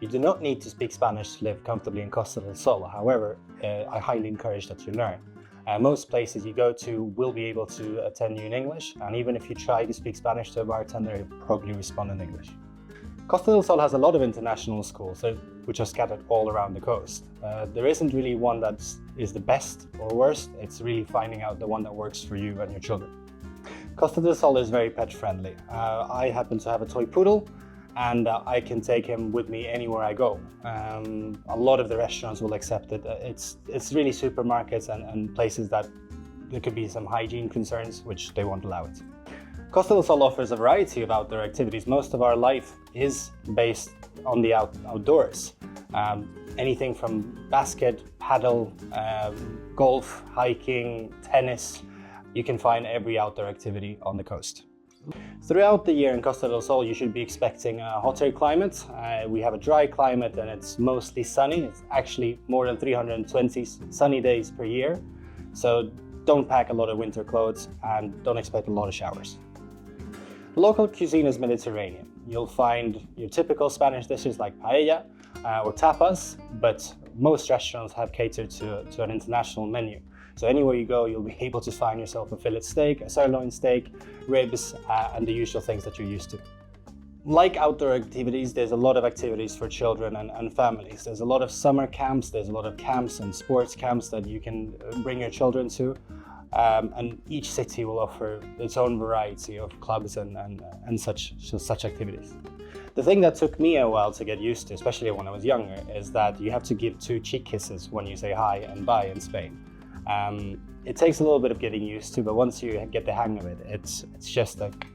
You do not need to speak Spanish to live comfortably in Costa del Sol. However, I highly encourage that you learn. Most places you go to will be able to attend you in English, and even if you try to speak Spanish to a bartender, he'll probably respond in English. Costa del Sol has a lot of international schools which are scattered all around the coast. There isn't really one that is the best or worst. It's really finding out the one that works for you and your children. Costa del Sol is very pet friendly. I happen to have a toy poodle, and I can take him with me anywhere I go. A lot of the restaurants will accept it. It's really supermarkets and places that there could be some hygiene concerns, which they won't allow it. Costa del Sol offers a variety of outdoor activities. Most of our life is based on the outdoors. Anything from basket, paddle, golf, hiking, tennis. You can find every outdoor activity on the coast. Throughout the year in Costa del Sol, you should be expecting a hotter climate. We have a dry climate and it's mostly sunny. It's actually more than 320 sunny days per year. So don't pack a lot of winter clothes and don't expect a lot of showers. Local cuisine is Mediterranean. You'll find your typical Spanish dishes like paella or tapas, but most restaurants have catered to an international menu. So anywhere you go, you'll be able to find yourself a fillet steak, a sirloin steak, ribs, and the usual things that you're used to. Like outdoor activities, there's a lot of activities for children and families. There's a lot of summer camps, there's a lot of camps and sports camps that you can bring your children to. And each city will offer its own variety of clubs and such activities. The thing that took me a while to get used to, especially when I was younger, is that you have to give 2 cheek kisses when you say hi and bye in Spain. It takes a little bit of getting used to, but once you get the hang of it, it's just like...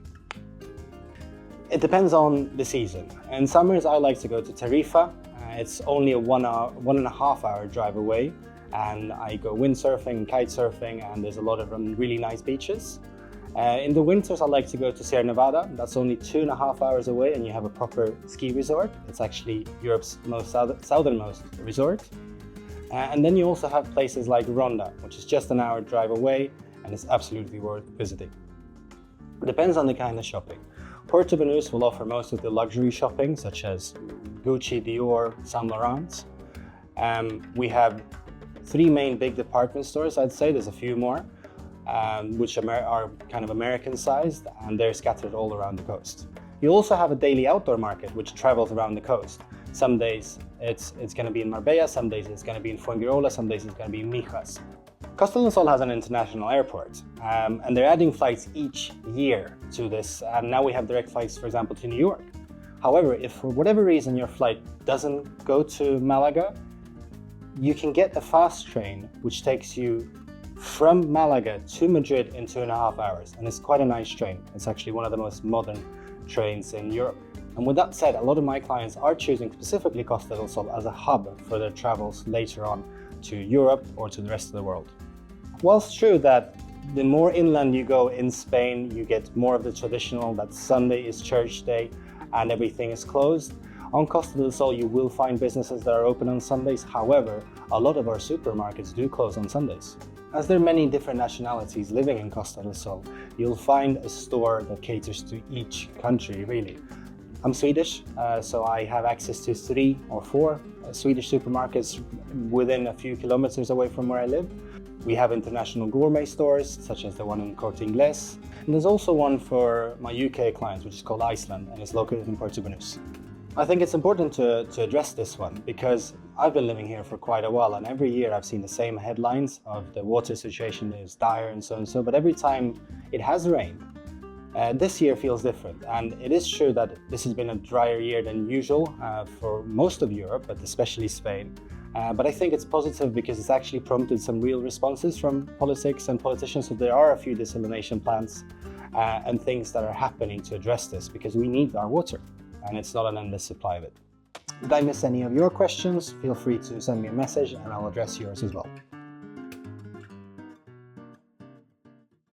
It depends on the season. In summers, I like to go to Tarifa. It's only a 1.5 hour drive away. And I go windsurfing, kite surfing, and there's a lot of really nice beaches. In the winters, I like to go to Sierra Nevada. That's only 2.5 hours away, and you have a proper ski resort. It's actually Europe's most southernmost resort. And then you also have places like Ronda, which is just an hour drive away, and it's absolutely worth visiting. It depends on the kind of shopping. Puerto Banús will offer most of the luxury shopping, such as Gucci, Dior, Saint Laurent. We have 3 main big department stores, I'd say. There's a few more, which are kind of American-sized, and they're scattered all around the coast. You also have a daily outdoor market, which travels around the coast. Some days it's going to be in Marbella, some days it's going to be in Fuengirola, some days it's going to be in Mijas. Costa del Sol has an international airport, and they're adding flights each year to this, and now we have direct flights, for example, to New York. However, if for whatever reason your flight doesn't go to Malaga, you can get a fast train which takes you from Malaga to Madrid in 2.5 hours, and it's quite a nice train. It's actually one of the most modern trains in Europe. And with that said, a lot of my clients are choosing specifically Costa del Sol as a hub for their travels later on to Europe or to the rest of the world. Whilst true that the more inland you go in Spain, you get more of the traditional that Sunday is church day and everything is closed. On Costa del Sol, you will find businesses that are open on Sundays. However, a lot of our supermarkets do close on Sundays. As there are many different nationalities living in Costa del Sol, you'll find a store that caters to each country, really. I'm Swedish, so I have access to 3 or 4 Swedish supermarkets within a few kilometers away from where I live. We have international gourmet stores, such as the one in Corte Inglés. And there's also one for my UK clients, which is called Iceland, and it's located in Puerto Banús. I think it's important to address this one because I've been living here for quite a while, and every year I've seen the same headlines of the water situation is dire and so, but every time it has rained, this year feels different. And it is true that this has been a drier year than usual for most of Europe, but especially Spain. But I think it's positive because it's actually prompted some real responses from politics and politicians. So there are a few desalination plants and things that are happening to address this because we need our water and it's not an endless supply of it. Did I miss any of your questions? Feel free to send me a message and I'll address yours as well.